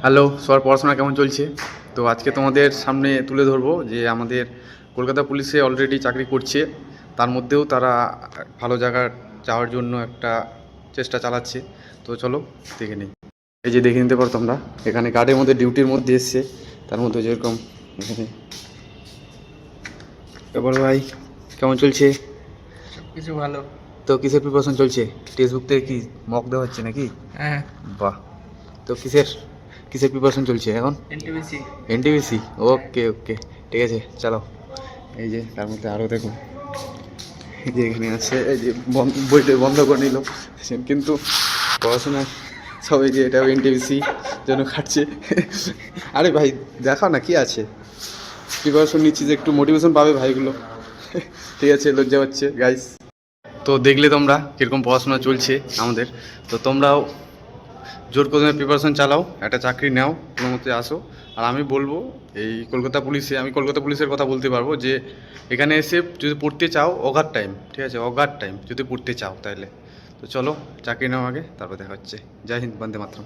Hello, সবার পড়াশোনা কেমন চলছে? তো আজকে তোমাদের সামনে তুলে ধরবো যে আমাদের কলকাতা পুলিশে অলরেডি চাকরি করছে, তার মধ্যেও তারা ভালো জায়গায় যাওয়ার জন্য একটা চেষ্টা চালাচ্ছে। তো চলো দেখে নিই। এই যে দেখে নিতে পারো তোমরা, এখানে গার্ডের মধ্যে ডিউটির মধ্যে এসছে, তার মধ্যে যেরকম এখানে। তারপর ভাই কেমন চলছে? কিছু ভালো। তো কিসের প্রিপারেশন চলছে? টেক্সট বুক থেকে কি মক দেওয়া হচ্ছে নাকি? হ্যাঁ, বাহ। তো কিসের কিসের প্রিপারেশন চলছে এখন? এনটিপিসি। এনটিপিসি, ওকে ওকে, ঠিক আছে চলো। এই যে তার মধ্যে আরও দেখুন, এই যে এখানে আছে, এই যে বইটা বন্ধ করে নিল কিন্তু পড়াশোনা সব, এই যে এটাও এনটিপিসি জন্য খাটছে। আরে ভাই দেখাও না কি আছে, প্রিপারেশন নিচ্ছি যে একটু মোটিভেশন পাবে ভাইগুলো। ঠিক আছে, লজ্জা পাচ্ছে গাইস। তো দেখলে তোমরা কীরকম পড়াশোনা চলছে আমাদের। তো তোমরাও জোর কদমে প্রিপারেশন চালাও, একটা চাকরি নাও, কোনো মতে আসো। আর আমি বলবো এই আমি কলকাতা পুলিশের কথা বলতে পারবো যে এখানে এসে যদি পড়তে চাও অগাধ টাইম, ঠিক আছে, অগাধ টাইম যদি পড়তে চাও তাহলে। তো চলো চাকরি নাও আগে, তারপর দেখা হচ্ছে। জয় হিন্দ, বন্দে মাতরম।